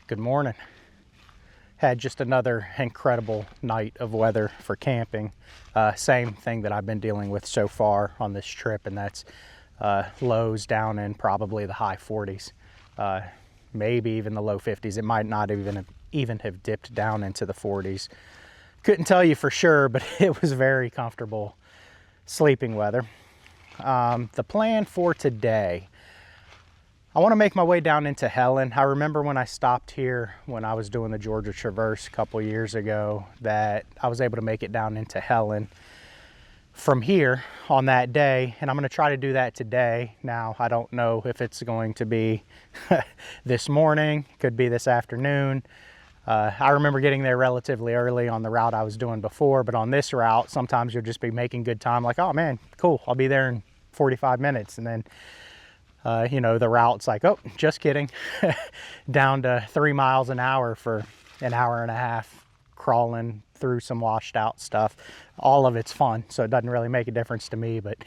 Good morning. Had just another incredible night of weather for camping. Same thing that I've been dealing with so far on this trip, and that's lows down in probably the high 40s, maybe even the low 50s. It might not even have dipped down into the 40s. Couldn't tell you for sure, but it was very comfortable sleeping weather. The plan for today, I want to make my way down into Helen. I remember when I stopped here when I was doing the Georgia Traverse a couple years ago that I was able to make it down into Helen from here on that day, and I'm going to try to do that today. Now, I don't know if it's going to be this morning, could be this afternoon. I remember getting there relatively early on the route I was doing before, but on this route, sometimes you'll just be making good time, like, oh man, cool, I'll be there in 45 minutes, and then the route's like, oh, just kidding, down to 3 miles an hour for an hour and a half, crawling through some washed out stuff. All of it's fun, so it doesn't really make a difference to me, but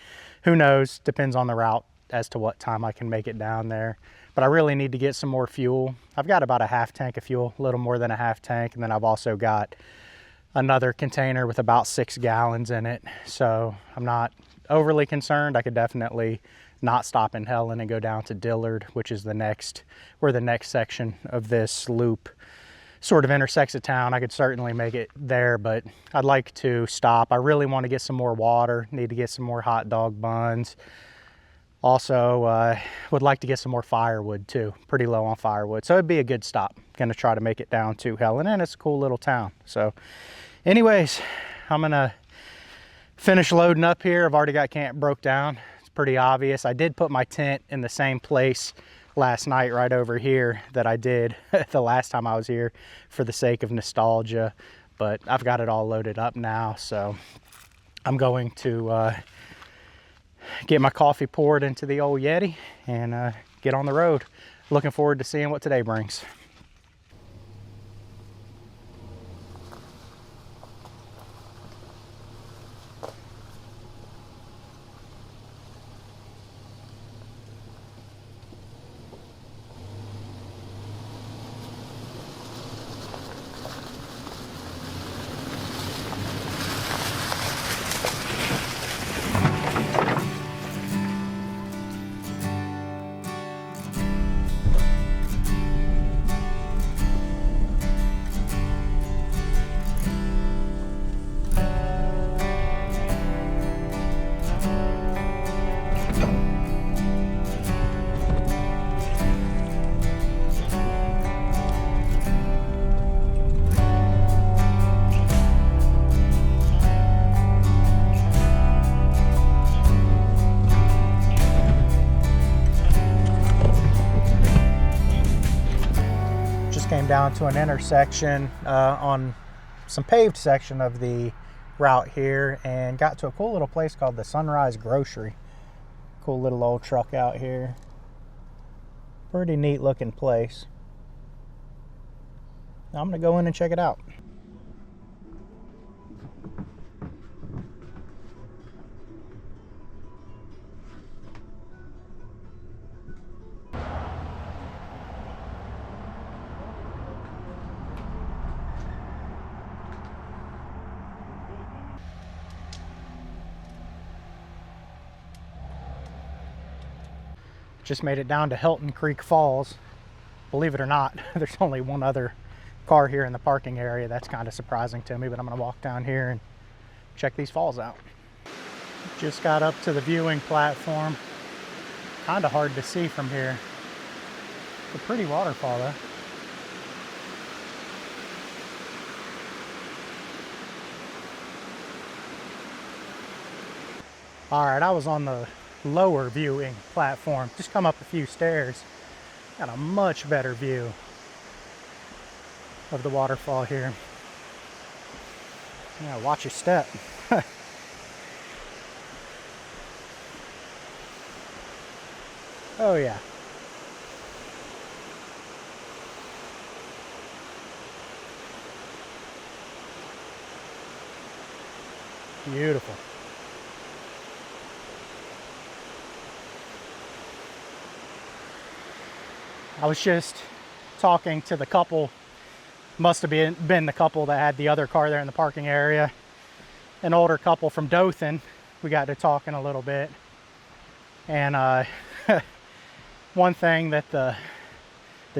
who knows, depends on the route as to what time I can make it down there. But I really need to get some more fuel. I've got about a half tank of fuel, a little more than a half tank, and then I've also got another container with about 6 gallons in it, so I'm not overly concerned. I could definitely not stop in Helen and go down to Dillard, which is where the next section of this loop sort of intersects a town. I could certainly make it there, but I'd like to stop. I really want to get some more water, need to get some more hot dog buns. Also, would like to get some more firewood too. Pretty low on firewood, so it'd be a good stop. Gonna try to make it down to Helen, and it's a cool little town. So anyways, I'm gonna finish loading up here. I've already got camp broke down. Pretty obvious. I did put my tent in the same place last night right over here that I did the last time I was here for the sake of nostalgia, but I've got it all loaded up now, so I'm going to get my coffee poured into the old Yeti and get on the road. Looking forward to seeing what today brings. Came down to an intersection on some paved section of the route here and got to a cool little place called the Sunrise Grocery. Cool little old truck out here. Pretty neat looking place. I'm gonna go in and check it out. Just made it down to Hilton Creek Falls. Believe it or not, there's only one other car here in the parking area. That's kind of surprising to me, but I'm gonna walk down here and check these falls out. Just got up to the viewing platform. Kind of hard to see from here. It's a pretty waterfall though. All right, I was on the lower viewing platform. Just come up a few stairs. Got a much better view of the waterfall here. Yeah, watch your step. Oh yeah. Beautiful. I was just talking to the couple, must have been the couple that had the other car there in the parking area, an older couple from Dothan. We got to talking a little bit, and one thing that the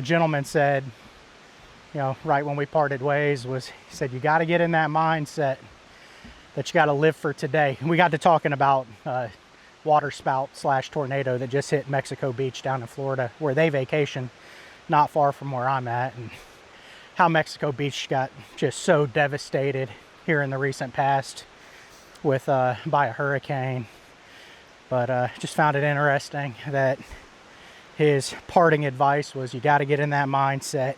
gentleman said, you know, right when we parted ways, was he said, you got to get in that mindset that you got to live for today. And we got to talking about water spout / tornado that just hit Mexico Beach down in Florida, where they vacation not far from where I'm at, and how Mexico Beach got just so devastated here in the recent past with by a hurricane. But just found it interesting that his parting advice was, you got to get in that mindset.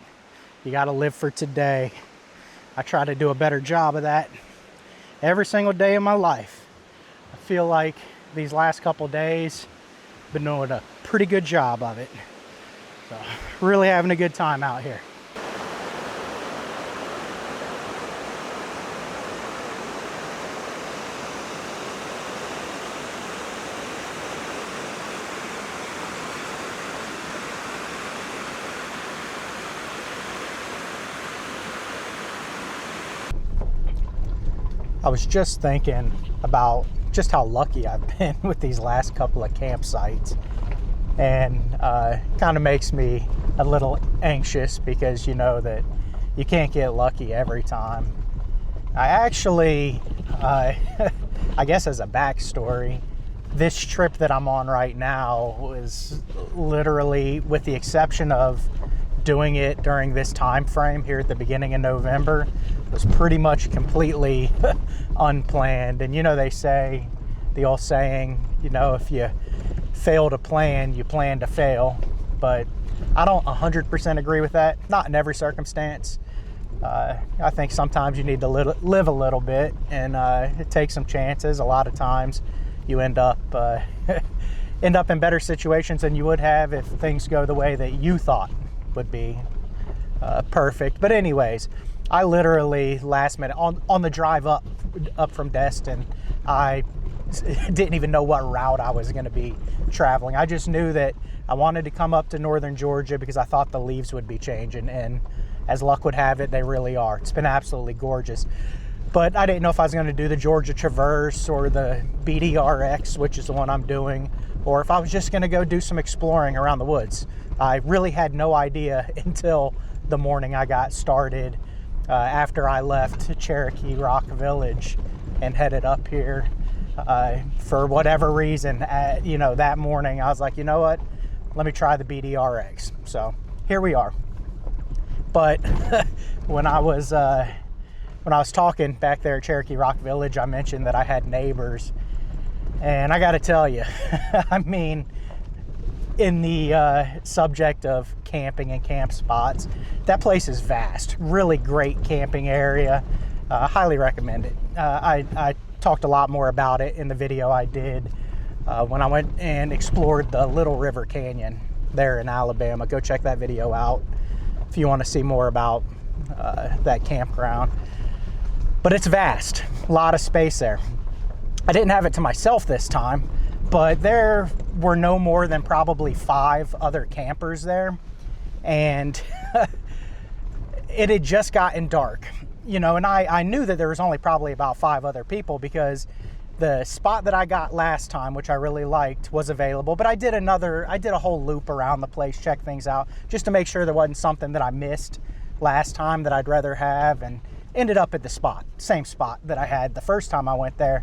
You got to live for today. I try to do a better job of that every single day of my life. I feel like these last couple days, I've been doing a pretty good job of it. So, really having a good time out here. I was just thinking about just how lucky I've been with these last couple of campsites, and kind of makes me a little anxious, because you know that you can't get lucky every time. I actually, I guess as a backstory, this trip that I'm on right now was literally, with the exception of doing it during this time frame here at the beginning of November, was pretty much completely unplanned. And you know, they say, the old saying, you know, if you fail to plan, you plan to fail. But I don't 100% agree with that. Not in every circumstance. I think sometimes you need to live a little bit, and take some chances. A lot of times you end up in better situations than you would have if things go the way that you thought would be perfect. But anyways, I literally last minute on the drive up from Destin, I didn't even know what route I was going to be traveling. I just knew that I wanted to come up to northern Georgia because I thought the leaves would be changing, and as luck would have it, they really are. It's been absolutely gorgeous. But I didn't know if I was going to do the Georgia Traverse or the BDR-X, which is the one I'm doing, or if I was just going to go do some exploring around the woods. I really had no idea until the morning I got started, after I left Cherokee Rock Village and headed up here. For whatever reason, you know, that morning I was like, you know what, let me try the BDR-X. So here we are. But when I was talking back there at Cherokee Rock Village, I mentioned that I had neighbors, and I got to tell you, I mean, in the subject of camping and camp spots, that place is vast. Really great camping area. Highly recommend it. I talked a lot more about it in the video I did when I went and explored the Little River Canyon there in Alabama. Go check that video out if you want to see more about that campground. But it's vast, a lot of space there. I didn't have it to myself this time, but there were no more than probably 5 other campers there, and it had just gotten dark, you know, and I knew that there was only probably about 5 other people, because the spot that I got last time, which I really liked, was available. But I did a whole loop around the place, check things out, just to make sure there wasn't something that I missed last time that I'd rather have, and ended up at the same spot that I had the first time I went there.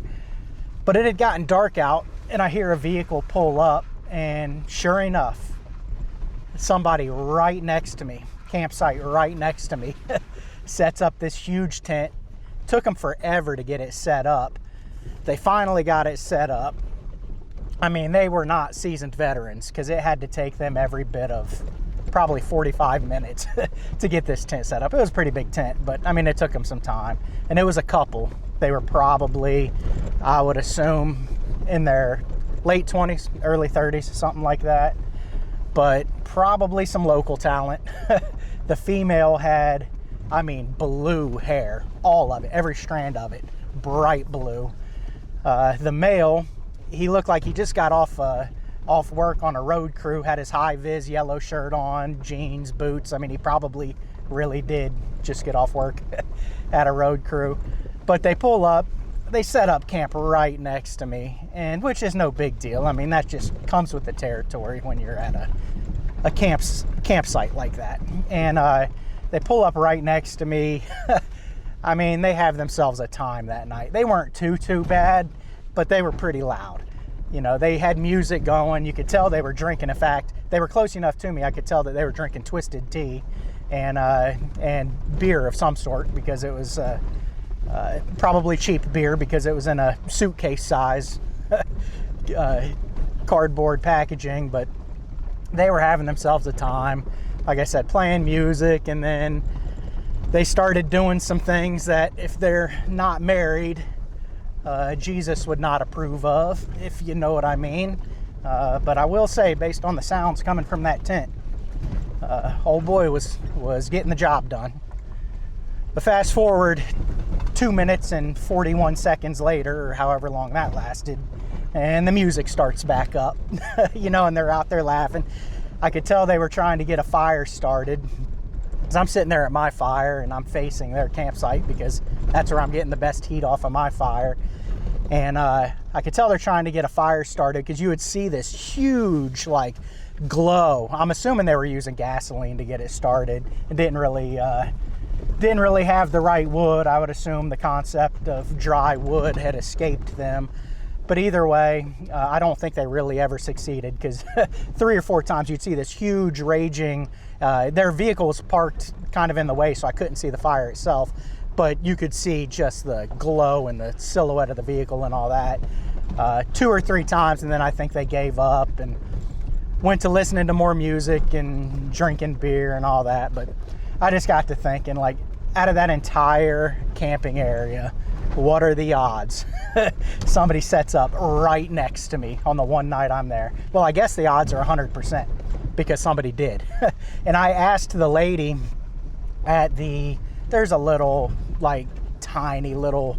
But it had gotten dark out, and I hear a vehicle pull up, and sure enough, somebody right next to me, campsite right next to me, sets up this huge tent. Took them forever to get it set up. They finally got it set up. I mean, they were not seasoned veterans, because it had to take them every bit of probably 45 minutes to get this tent set up. It was a pretty big tent, but I mean, it took them some time. And it was a couple. They were probably, I would assume, in their late 20s, early 30s, something like that. But probably some local talent. The female had, I mean, blue hair, all of it, every strand of it, bright blue. The male, he looked like he just got off a off work on a road crew, had his high-vis yellow shirt on, jeans, boots. I mean, he probably really did just get off work at a road crew. But they pull up, they set up camp right next to me, and which is no big deal. I mean, that just comes with the territory when you're at a campsite like that. And they pull up right next to me. I mean, they have themselves a time that night. They weren't too bad, but they were pretty loud. You know, they had music going. You could tell they were drinking. In fact, they were close enough to me, I could tell that they were drinking twisted tea and beer of some sort, because it was probably cheap beer, because it was in a suitcase size cardboard packaging. But they were having themselves a time, like I said, playing music. And then they started doing some things that, if they're not married, Jesus would not approve of, if you know what I mean. But I will say, based on the sounds coming from that tent, old boy was getting the job done. But fast forward 2 minutes and 41 seconds later, or however long that lasted, and the music starts back up, you know, and they're out there laughing. I could tell they were trying to get a fire started, because I'm sitting there at my fire and I'm facing their campsite, because that's where I'm getting the best heat off of my fire. And I could tell they're trying to get a fire started, because you would see this huge, like, glow. I'm assuming they were using gasoline to get it started, and didn't really have the right wood. I would assume the concept of dry wood had escaped them. But either way, I don't think they really ever succeeded, because 3 or 4 times you'd see this huge raging, their vehicle was parked kind of in the way, so I couldn't see the fire itself, but you could see just the glow and the silhouette of the vehicle and all that 2 or 3 times. And then I think they gave up and went to listening to more music and drinking beer and all that. But I just got to thinking, like, out of that entire camping area, what are the odds somebody sets up right next to me on the one night I'm there? Well, I guess the odds are 100%, because somebody did. And I asked the lady at there's a little, like, tiny little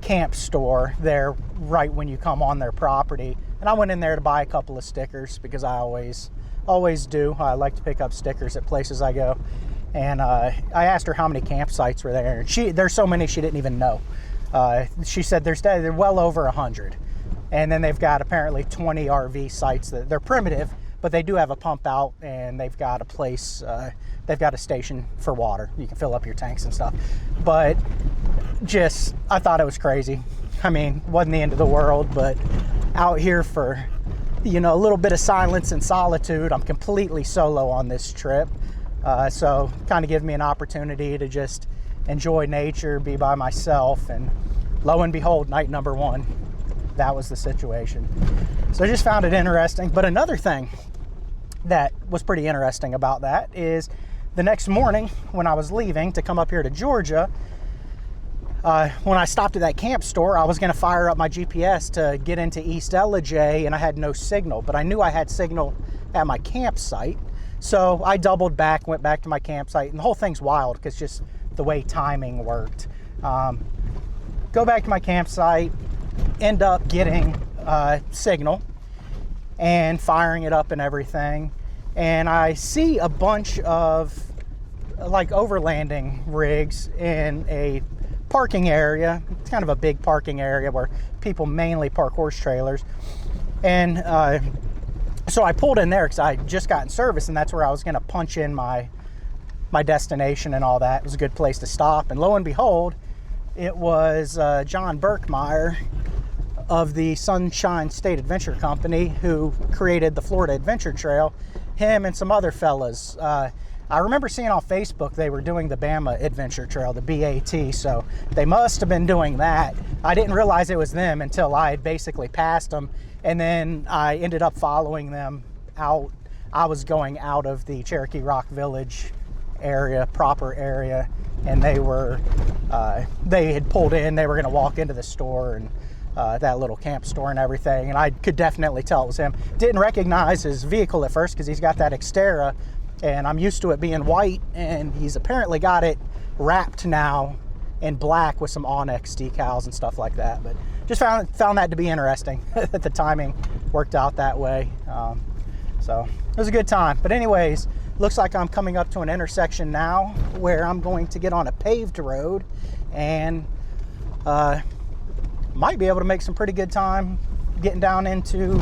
camp store there right when you come on their property. And I went in there to buy a couple of stickers, because I always do. I like to pick up stickers at places I go. And I asked her how many campsites were there. And there's so many she didn't even know. She said they're well over 100. And then they've got apparently 20 RV sites that they're primitive, but they do have a pump out, and they've got a place, they've got a station for water. You can fill up your tanks and stuff. But I thought it was crazy. I mean, wasn't the end of the world, but out here for, you know, a little bit of silence and solitude. I'm completely solo on this trip. So kind of give me an opportunity to just enjoy nature, be by myself. And lo and behold, night number 1, that was the situation. So I just found it interesting. But another thing that was pretty interesting about that is the next morning when I was leaving to come up here to Georgia, when I stopped at that camp store, I was going to fire up my GPS to get into East Ellijay, and I had no signal. But I knew I had signal at my campsite. So I doubled back, went back to my campsite, and the whole thing's wild, because just the way timing worked. Go back to my campsite, end up getting signal and firing it up and everything. And I see a bunch of, like, overlanding rigs in a parking area. It's kind of a big parking area where people mainly park horse trailers. And so I pulled in there because I just got in service, and that's where I was going to punch in my destination and all that. It was a good place to stop. And lo and behold, it was John Berkmeyer of the Sunshine State Adventure Company, who created the Florida Adventure Trail. Him and some other fellas. I remember seeing on Facebook they were doing the Bama Adventure Trail, the BAT, so they must have been doing that. I didn't realize it was them until I had basically passed them, and then I ended up following them out. I was going out of the Cherokee Rock Village area, proper area, and they had pulled in. They were going to walk into the store and that little camp store and everything, and I could definitely tell it was him. Didn't recognize his vehicle at first because he's got that Xterra, and I'm used to it being white, and he's apparently got it wrapped now in black with some Onyx decals and stuff like that. But just found that to be interesting that the timing worked out that way. So it was a good time. But anyways, looks like I'm coming up to an intersection now where I'm going to get on a paved road and might be able to make some pretty good time getting down into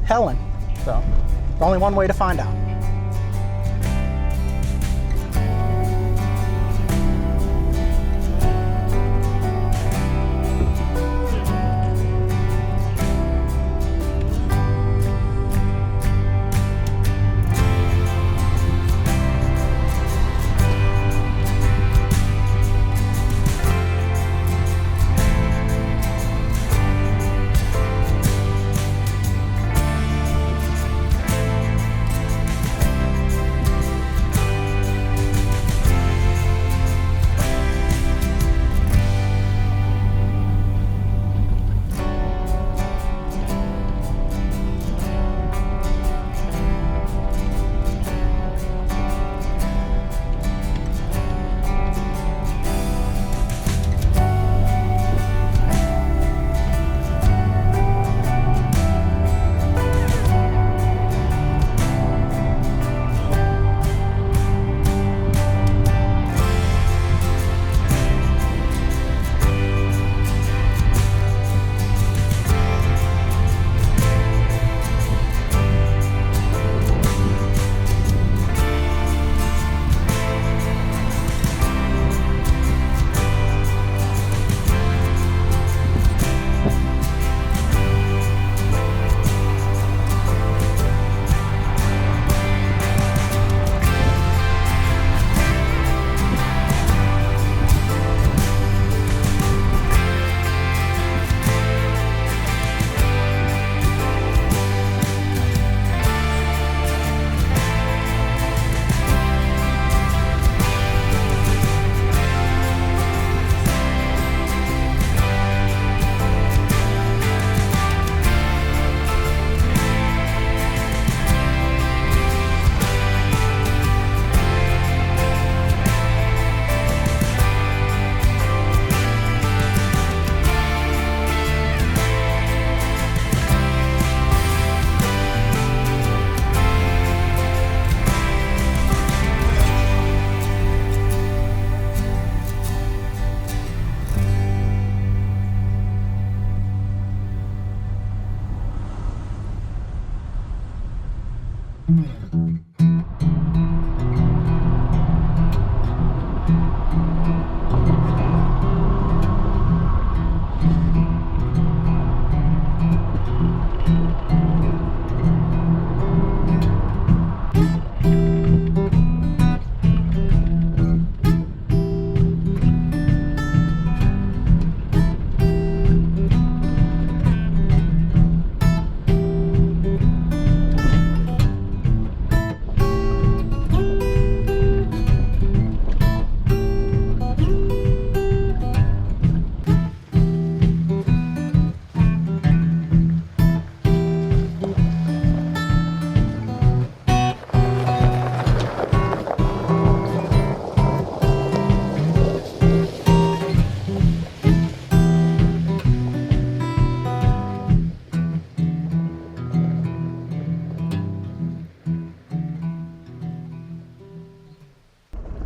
Helen. So only one way to find out.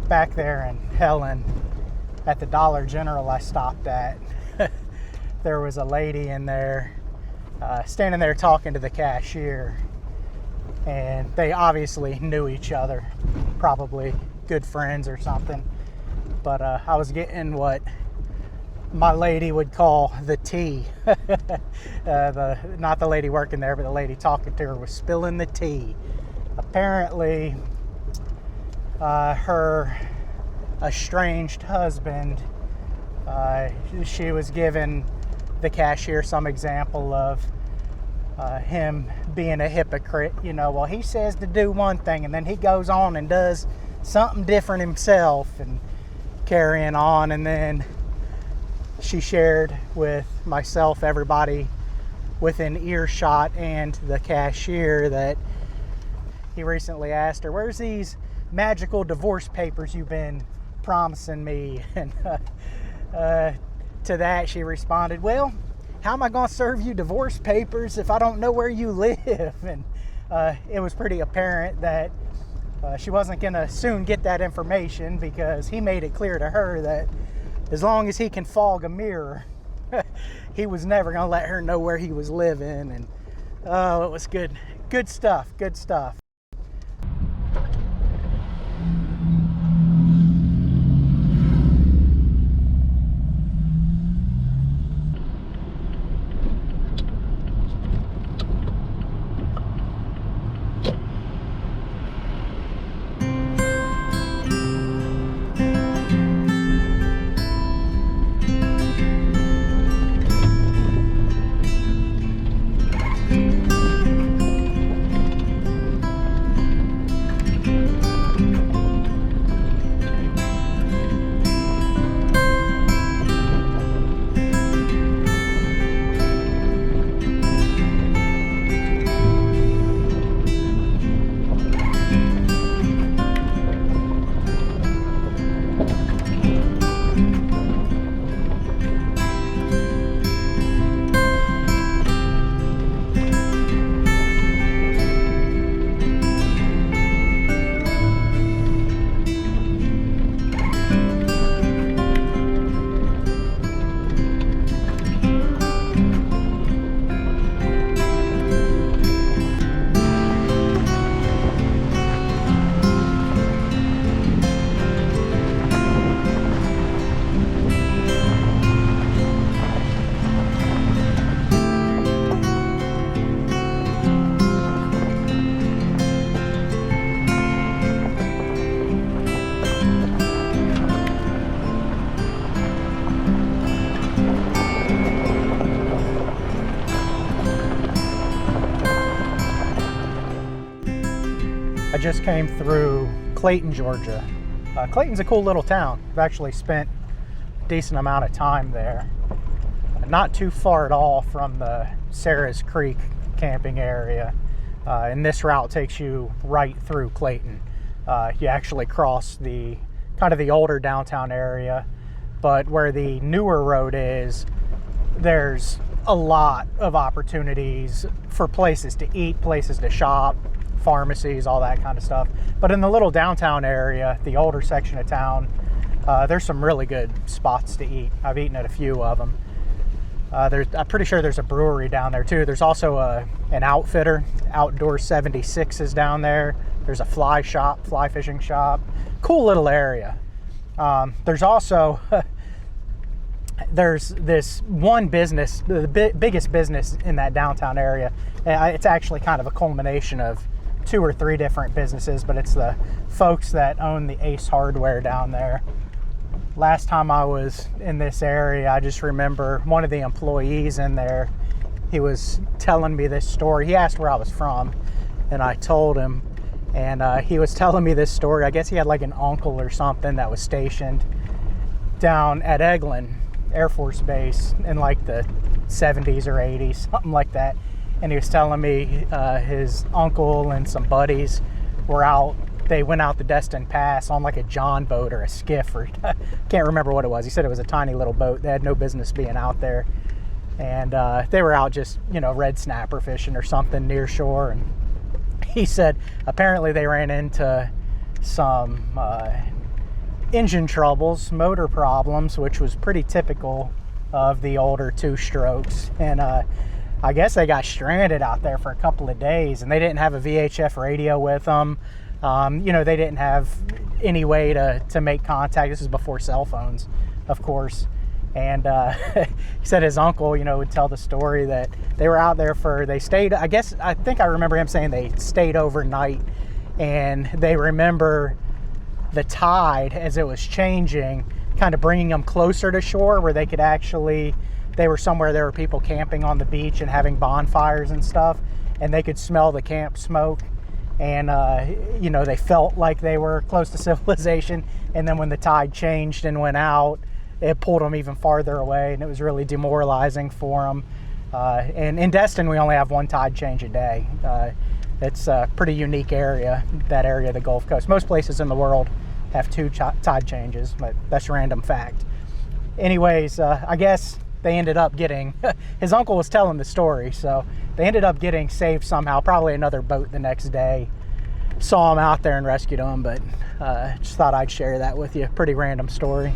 Back there in Helen at the Dollar General I stopped at, there was a lady in there standing there talking to the cashier, and they obviously knew each other, probably good friends or something. But I was getting what my lady would call the tea. Not the lady working there, but the lady talking to her was spilling the tea. Apparently her estranged husband, she was giving the cashier some example of him being a hypocrite. You know, well, he says to do one thing and then he goes on and does something different himself, and carrying on. And then she shared with myself, everybody within earshot, and the cashier, that he recently asked her, where's these magical divorce papers you've been promising me? And to that she responded, well, how am I going to serve you divorce papers if I don't know where you live? And it was pretty apparent that she wasn't going to soon get that information, because he made it clear to her that as long as he can fog a mirror, he was never going to let her know where he was living. And oh, it was good stuff, good stuff. I just came through Clayton, Georgia. Clayton's a cool little town. I've actually spent a decent amount of time there. Not too far at all from the Sarah's Creek camping area. And this route takes you right through Clayton. You actually cross the kind of the older downtown area, but where the newer road is, there's a lot of opportunities for places to eat, places to shop, pharmacies, all that kind of stuff. But in the little downtown area, the older section of town, there's some really good spots to eat. I've eaten at a few of them. I'm pretty sure there's a brewery down there too. There's also an outfitter. Outdoor 76 is down there. There's a fly fishing shop. Cool little area. There's also there's this one business, the biggest business in that downtown area. It's actually kind of a culmination of 2 or 3 different businesses, but it's the folks that own the Ace Hardware down there. Last time I was in this area, I just remember one of the employees in there, he was telling me this story. He asked where I was from, and I told him, and he was telling me this story. I guess he had like an uncle or something that was stationed down at Eglin Air Force Base in like the 70s or 80s, something like that. And he was telling me his uncle and some buddies were out. They went out the Destin Pass on like a John boat or a skiff, or can't remember what it was. He said it was a tiny little boat. They had no business being out there. And they were out just, red snapper fishing or something near shore. And he said apparently they ran into some engine troubles, motor problems, which was pretty typical of the older 2-strokes. And I guess they got stranded out there for a couple of days, and they didn't have a VHF radio with them. They didn't have any way to make contact. This is before cell phones, of course. And he said his uncle, would tell the story that they were out there they stayed, I think I remember him saying they stayed overnight, and they remember the tide as it was changing, kind of bringing them closer to shore where they were somewhere there were people camping on the beach and having bonfires and stuff, and they could smell the camp smoke. And, they felt like they were close to civilization. And then when the tide changed and went out, it pulled them even farther away, and it was really demoralizing for them. And in Destin, we only have one tide change a day. It's a pretty unique area, that area of the Gulf Coast. Most places in the world have 2 tide changes, but that's a random fact. Anyways, I guess they ended up getting, his uncle was telling the story, so they ended up getting saved somehow, probably another boat the next day. Saw him out there and rescued him, but just thought I'd share that with you. Pretty random story.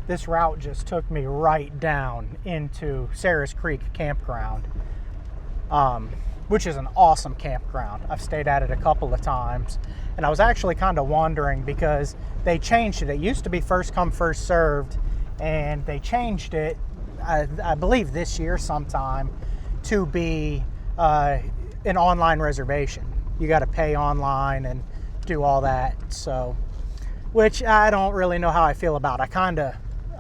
This route just took me right down into Sarah's Creek Campground, which is an awesome campground. I've stayed at it a couple of times, and I was actually kind of wondering because they changed it. It used to be first come, first served, and they changed it, I believe this year sometime, to be an online reservation. You got to pay online and do all that, so, which I don't really know how I feel about.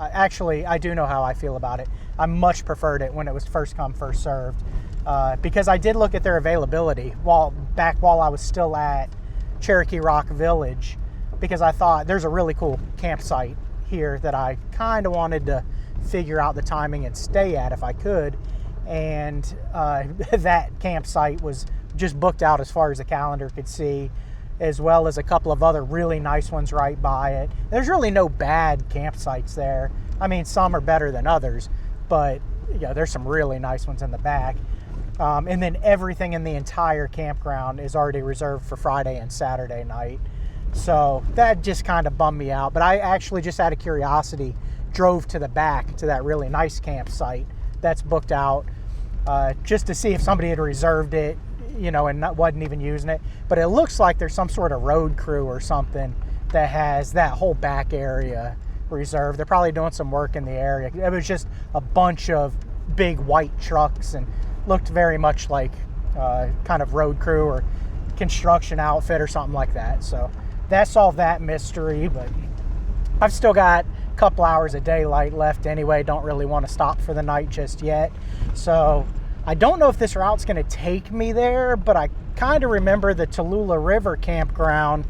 Actually, I do know how I feel about it. I much preferred it when it was first come, first served, because I did look at their availability while I was still at Cherokee Rock Village, because I thought there's a really cool campsite here that I kind of wanted to figure out the timing and stay at if I could, and that campsite was just booked out as far as the calendar could see, as well as a couple of other really nice ones right by it. There's really no bad campsites there. I mean, some are better than others, but yeah, there's some really nice ones in the back. And then everything in the entire campground is already reserved for Friday and Saturday night. So that just kind of bummed me out. But I actually, just out of curiosity, drove to the back to that really nice campsite that's booked out, just to see if somebody had reserved it, and wasn't even using it. But it looks like there's some sort of road crew or something that has that whole back area reserved. They're probably doing some work in the area. It was just a bunch of big white trucks and looked very much like kind of road crew or construction outfit or something like that. So that solved that mystery, but I've still got a couple hours of daylight left anyway. Don't really want to stop for the night just yet. So I don't know if this route's going to take me there, but I kind of remember the Tallulah River campground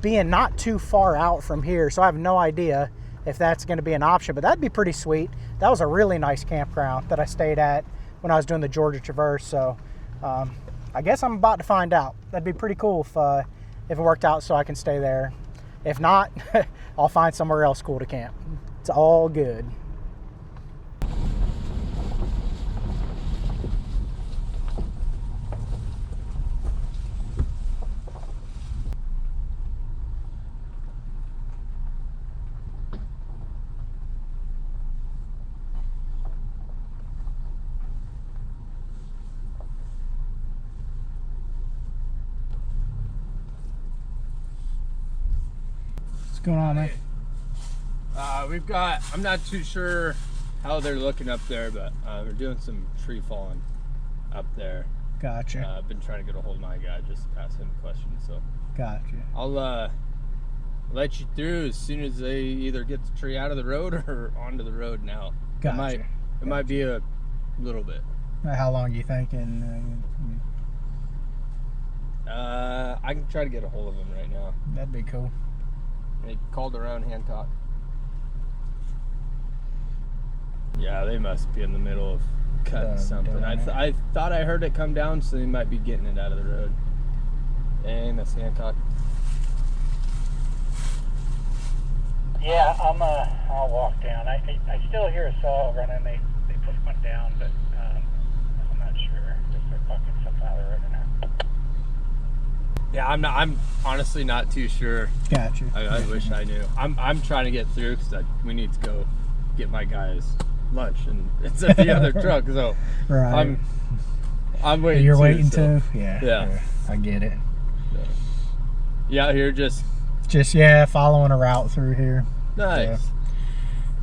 being not too far out from here, so I have no idea if that's going to be an option, but that'd be pretty sweet. That was a really nice campground that I stayed at when I was doing the Georgia Traverse, so I guess I'm about to find out. That'd be pretty cool if it worked out so I can stay there. If not, I'll find somewhere else cool to camp. It's all good. What's going on, man? We've got, I'm not too sure how they're looking up there, but we're doing some tree falling up there. Gotcha. I've been trying to get a hold of my guy, just ask him questions, so. Gotcha. I'll let you through as soon as they either get the tree out of the road or onto the road now. Gotcha. It might be a little bit. How long are you thinking? I can try to get a hold of him right now. That'd be cool. They called around Hancock. Yeah, they must be in the middle of cutting something. I thought I heard it come down, so they might be getting it out of the road. Dang, that's Hancock. Yeah, I'll walk down. I still hear a saw running. They put one down, but I'm not sure if they're bucking something out of the road or not. Yeah, I'm honestly not too sure. Gotcha. I wish I knew. I'm trying to get through because we need to go get my guys lunch, and it's at the other truck. So right. I'm waiting. You're too, waiting so. too. Yeah. Yeah. I get it. Yeah, out here just following a route through here. nice.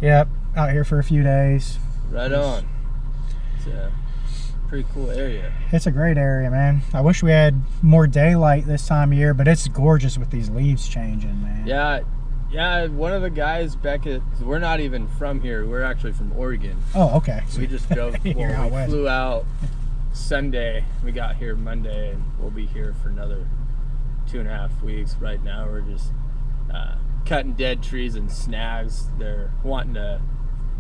Yep, out here for a few days. Right on. It's a pretty cool area. It's a great area, man. I wish we had more daylight this time of year, but it's gorgeous with these leaves changing, man. Yeah. One of the guys back at, we're not even from here. We're actually from Oregon. Oh, okay. We just drove. We flew out Sunday. We got here Monday, and we'll be here for another 2.5 weeks. Right now, we're just cutting dead trees and snags. They're wanting to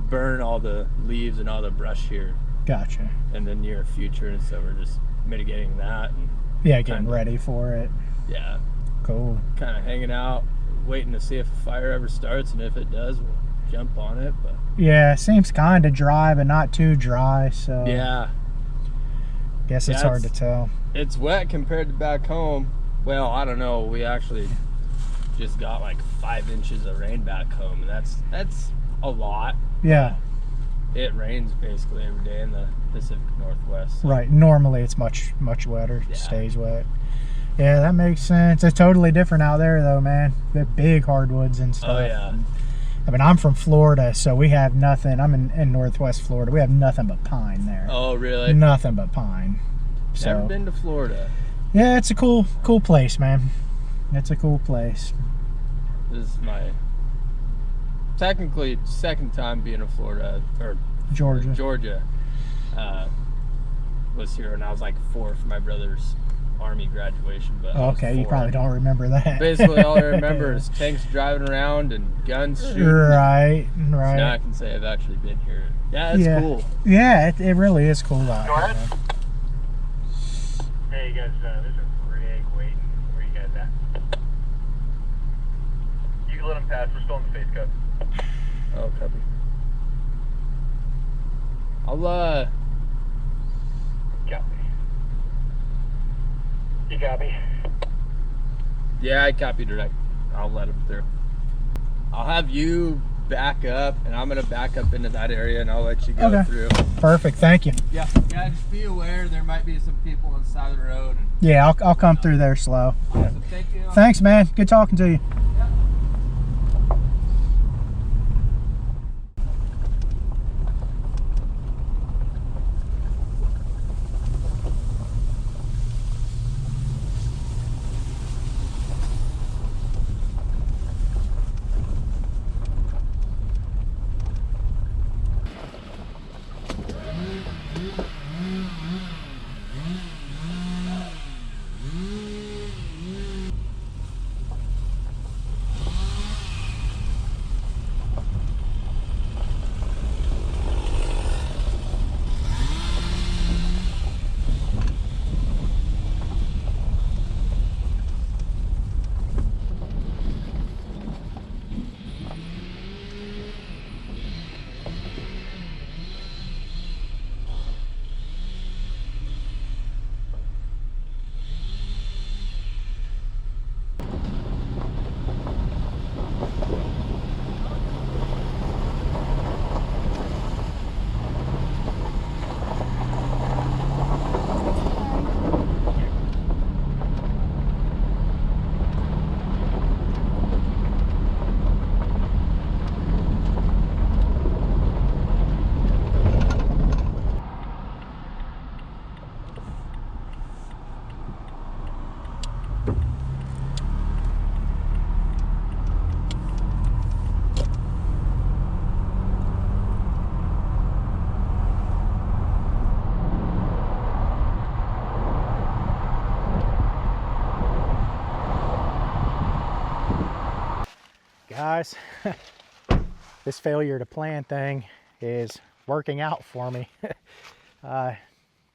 burn all the leaves and all the brush here. Gotcha. In the near future, and so we're just mitigating that. And yeah, getting ready for it. Yeah. Cool. Kind of hanging out, waiting to see if a fire ever starts, and if it does, we'll jump on it. But yeah, it seems kind of dry, but not too dry. So yeah. Guess it's hard to tell. It's wet compared to back home. Well, I don't know. We actually just got like 5 inches of rain back home, and that's a lot. Yeah. It rains basically every day in the Pacific Northwest. So. Right. Normally it's much wetter. Yeah. Stays wet. Yeah, that makes sense. It's totally different out there though, man. The big hardwoods and stuff. Oh yeah. I mean, I'm from Florida, so we have nothing. I'm in Northwest Florida. We have nothing but pine there. Oh really? Nothing but pine. Never been to Florida. Yeah, it's a cool place, man. It's a cool place. This is my technically second time being in Florida, or Georgia. Was here when I was like 4 for my brother's Army graduation. But okay, you probably don't remember that. Basically, all I remember is tanks driving around and guns shooting. Right. So now I can say I've actually been here. Yeah, it's cool. Yeah, it really is cool out here. Hey, you guys, there's a rig waiting. Where you guys at? You can let them pass. We're still in the face cut. Oh, copy. I'll, Copy. You copy? Yeah, I copy direct. I'll let them through. I'll have you back up, and I'm going to back up into that area, and I'll let you go through. Perfect. Thank you. Yeah, just be aware there might be some people on the side of the road. And, yeah, I'll come through there slow. Awesome. Thank you. Thanks, man. Good talking to you. Yeah. guys. This failure to plan thing is working out for me.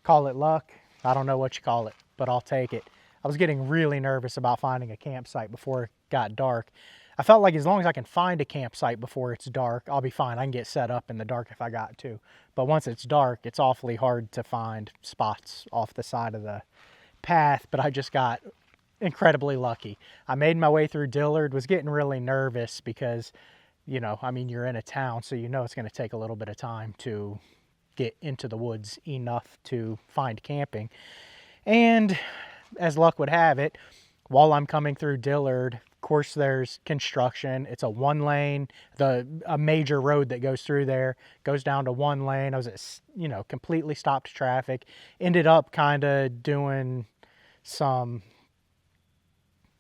Call it luck. I don't know what you call it, but I'll take it. I was getting really nervous about finding a campsite before it got dark. I felt like as long as I can find a campsite before it's dark, I'll be fine. I can get set up in the dark if I got to. But once it's dark, it's awfully hard to find spots off the side of the path. But I just got incredibly lucky. I made my way through Dillard, was getting really nervous because, you know, I mean, you're in a town, so you know it's going to take a little bit of time to get into the woods enough to find camping. And as luck would have it, while I'm coming through Dillard, of course there's construction. It's a one lane, a major road that goes through there goes down to one lane. I was at, you know, completely stopped traffic. Ended up kind of doing some,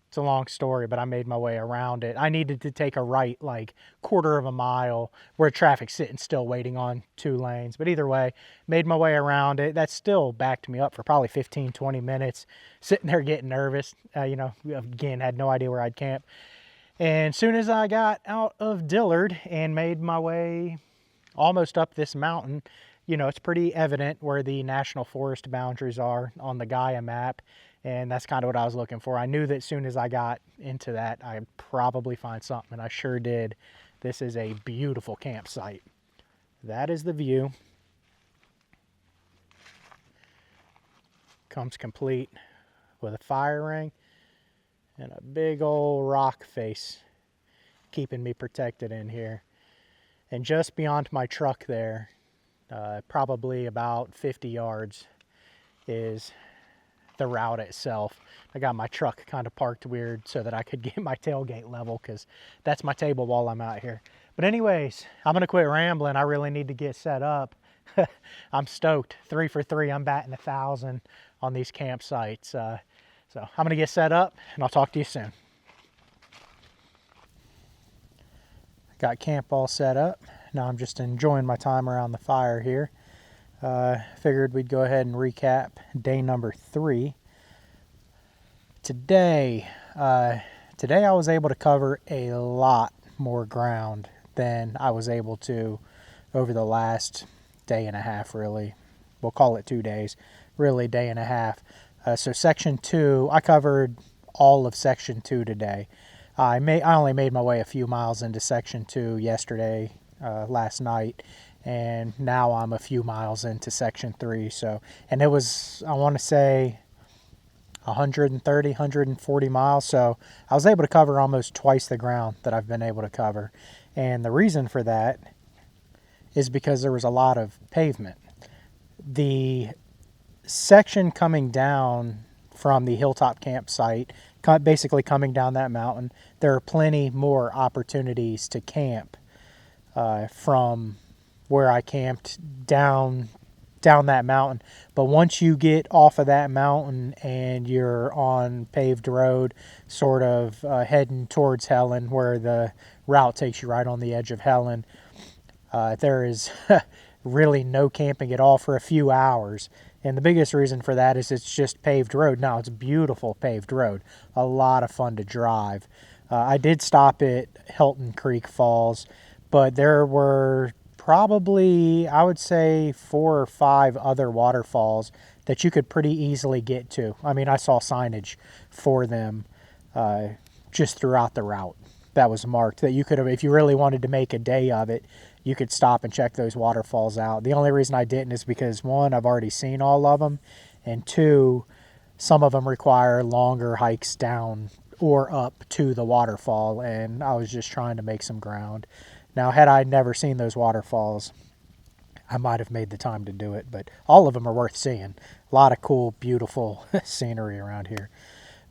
it's a long story, but I made my way around it. I needed to take a right like quarter of a mile where traffic's sitting still waiting on 2 lanes. But either way, made my way around it. That still backed me up for probably 15, 20 minutes, sitting there getting nervous. You know, again, had no idea where I'd camp. And as soon as I got out of Dillard and made my way almost up this mountain, you know, it's pretty evident where the National Forest boundaries are on the Gaia map. And that's kind of what I was looking for. I knew that as soon as I got into that, I'd probably find something, and I sure did. This is a beautiful campsite. That is the view. Comes complete with a fire ring and a big old rock face keeping me protected in here. And just beyond my truck there, probably about 50 yards, is the route itself. I got my truck kind of parked weird so that I could get my tailgate level, because that's my table while I'm out here. But anyways, I'm gonna quit rambling. I really need to get set up. I'm stoked. 3 for 3. I'm batting 1,000 on these campsites. So I'm gonna get set up and I'll talk to you soon. Got camp all set up. Now I'm just enjoying my time around the fire here. Figured we'd go ahead and recap day number 3. Today I was able to cover a lot more ground than I was able to over the last day and a half, really. We'll call it 2 days, really day and a half. So section 2, I covered all of section 2 today. I only made my way a few miles into section 2 yesterday, last night. And now I'm a few miles into section 3. So, and it was, I want to say 130, 140 miles. So I was able to cover almost twice the ground that I've been able to cover. And the reason for that is because there was a lot of pavement. The section coming down from the hilltop campsite, basically coming down that mountain, there are plenty more opportunities to camp from where I camped down that mountain. But once you get off of that mountain and you're on paved road, sort of heading towards Helen, where the route takes you right on the edge of Helen, there is really no camping at all for a few hours. And the biggest reason for that is it's just paved road. Now, it's beautiful paved road, a lot of fun to drive. I did stop at Hilton Creek Falls, but there were probably, I would say, 4 or 5 other waterfalls that you could pretty easily get to. I mean, I saw signage for them just throughout the route that was marked, that you could have, if you really wanted to make a day of it, you could stop and check those waterfalls out. The only reason I didn't is because, 1, I've already seen all of them, and 2, some of them require longer hikes down or up to the waterfall, and I was just trying to make some ground. Now, had I never seen those waterfalls, I might have made the time to do it, but all of them are worth seeing. A lot of cool, beautiful scenery around here.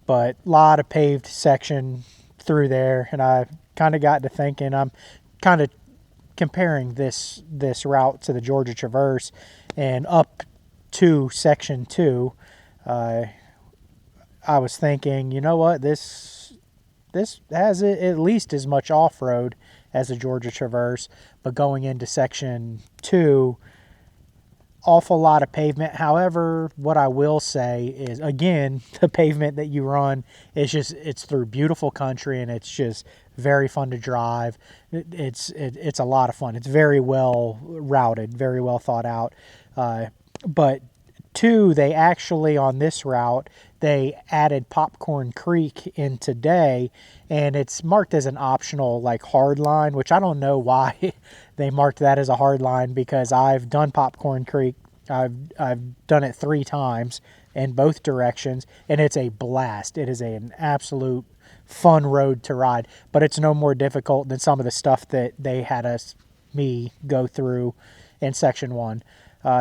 But a lot of paved section through there, and I kind of got to thinking, I'm kind of comparing this route to the Georgia Traverse, and up to section 2, I was thinking, you know what, this has at least as much off-road as the Georgia Traverse, but going into section 2, awful lot of pavement. However, what I will say is, again, the pavement that you run is just, it's through beautiful country, and it's just very fun to drive. It's a lot of fun. It's very well routed, very well thought out. But two, they actually, on this route, they added Popcorn Creek in today, and it's marked as an optional like hard line, which I don't know why they marked that as a hard line, because I've done Popcorn Creek. I've done it 3 times in both directions, and it's a blast. It is an absolute fun road to ride, but it's no more difficult than some of the stuff that they had me go through in section 1.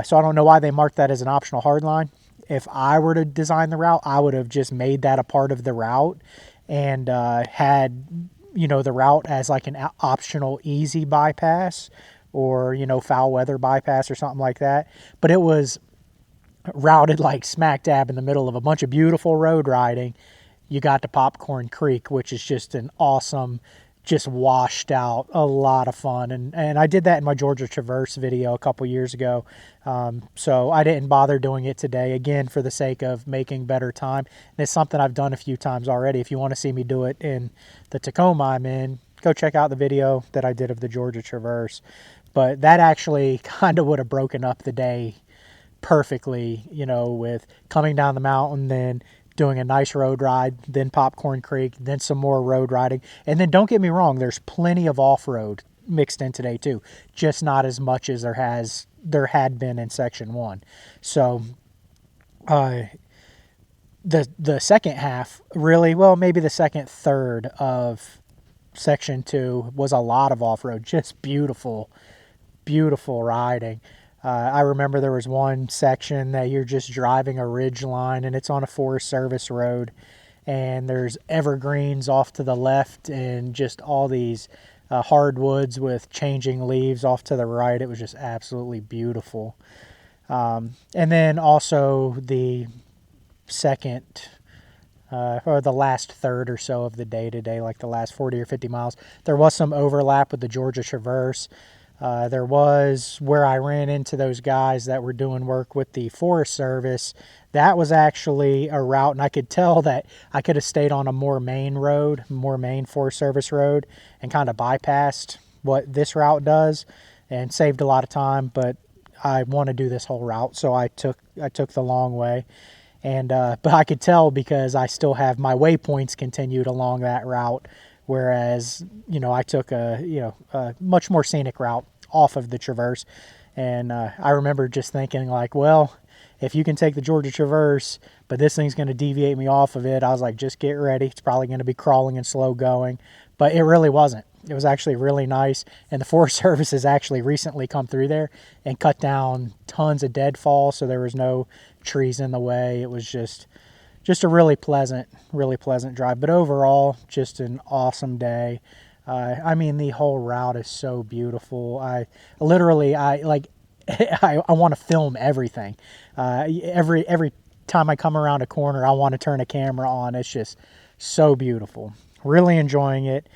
So I don't know why they marked that as an optional hard line. If I were to design the route, I would have just made that a part of the route and had, the route as like an optional easy bypass, or, foul weather bypass or something like that. But it was routed like smack dab in the middle of a bunch of beautiful road riding. You got to Popcorn Creek, which is just an awesome, just washed out, a lot of fun. And I did that in my Georgia Traverse video a couple years ago. So I didn't bother doing it today, again, for the sake of making better time. And it's something I've done a few times already. If you want to see me do it in the Tacoma I'm in, go check out the video that I did of the Georgia Traverse. But that actually kind of would have broken up the day perfectly, with coming down the mountain, then doing a nice road ride, then Popcorn Creek, then some more road riding. And then don't get me wrong, there's plenty of off-road mixed in today too, just not as much as there had been in section 1. So the second half, really, well, maybe the second third of section 2 was a lot of off-road, just beautiful riding. I remember there was one section that you're just driving a ridge line, and it's on a Forest Service road, and there's evergreens off to the left and just all these hardwoods with changing leaves off to the right. It was just absolutely beautiful. And then also the second or the last third or so of the day today, like the last 40 or 50 miles, there was some overlap with the Georgia Traverse. There was where I ran into those guys that were doing work with the Forest Service. That was actually a route, and I could tell that I could have stayed on a more main Forest Service road, and kind of bypassed what this route does and saved a lot of time. But I want to do this whole route, so I took the long way. And but I could tell, because I still have my waypoints continued along that route, whereas I took a much more scenic route off of the Traverse. And I remember just thinking, like, well, if you can take the Georgia Traverse, but this thing's going to deviate me off of it, I was like, just get ready. It's probably going to be crawling and slow going. But it really wasn't. It was actually really nice. And the Forest Service has actually recently come through there and cut down tons of deadfall, so there was no trees in the way. It was just a really pleasant drive. But overall, just an awesome day. I mean, the whole route is so beautiful. I want to film everything. Every time I come around a corner, I want to turn a camera on. It's just so beautiful. Really enjoying it.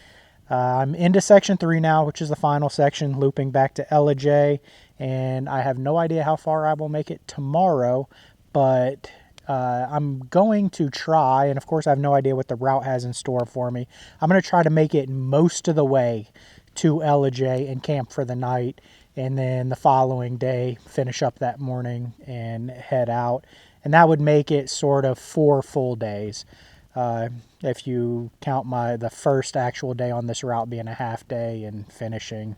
I'm into section 3 now, which is the final section, looping back to Ellijay, and I have no idea how far I will make it tomorrow, but I'm going to try, and of course I have no idea what the route has in store for me. I'm going to try to make it most of the way to Ellijay and camp for the night, and then the following day finish up that morning and head out. And that would make it sort of 4 full days. If you count the first actual day on this route being a half day and finishing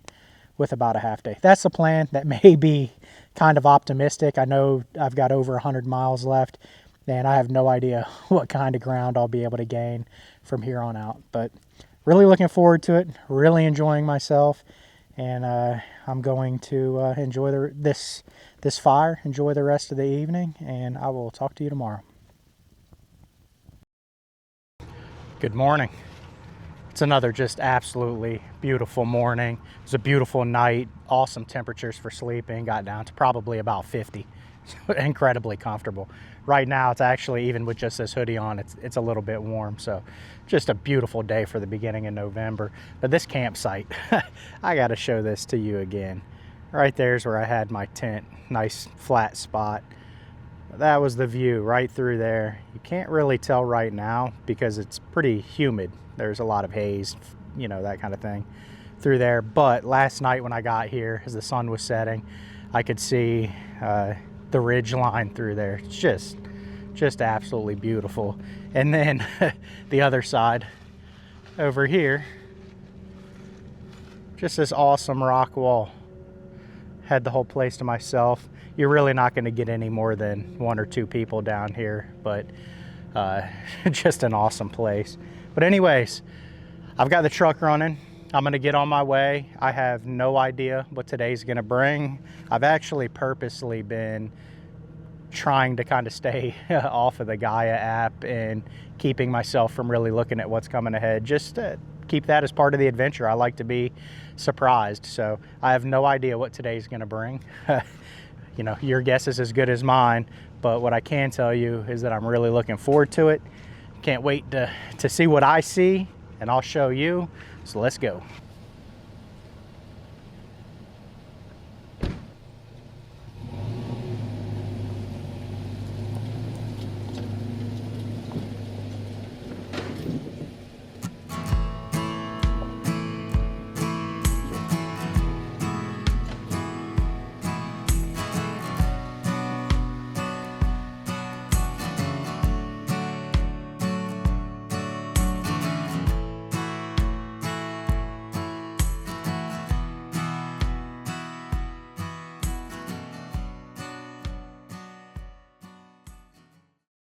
with about a half day. That's the plan. That may be kind of optimistic. I know I've got over 100 miles left, and I have no idea what kind of ground I'll be able to gain from here on out. But really looking forward to it, really enjoying myself, and I'm going to enjoy this fire, enjoy the rest of the evening, and I will talk to you tomorrow. Good morning. It's another just absolutely beautiful morning. It was a beautiful night, awesome temperatures for sleeping, got down to probably about 50. Incredibly comfortable. Right now, it's actually, even with just this hoodie on, it's a little bit warm. So just a beautiful day for the beginning of November. But this campsite, I got to show this to you again. Right there's where I had my tent. Nice flat spot. That was the view right through there. You can't really tell right now because it's pretty humid. There's a lot of haze, you know, that kind of thing through there. But last night when I got here, as the sun was setting, I could see the ridge line through there. It's just absolutely beautiful. And then the other side over here, just this awesome rock wall. Had the whole place to myself. You're really not going to get any more than 1 or 2 people down here, but just an awesome place. But anyways, I've got the truck running. I'm going to get on my way. I have no idea what today's going to bring. I've actually purposely been trying to kind of stay off of the Gaia app and keeping myself from really looking at what's coming ahead, just to keep that as part of the adventure. I like to be surprised, so I have no idea what today's going to bring. You know, your guess is as good as mine, but what I can tell you is that I'm really looking forward to it. Can't wait to see what I see, and I'll show you. So let's go.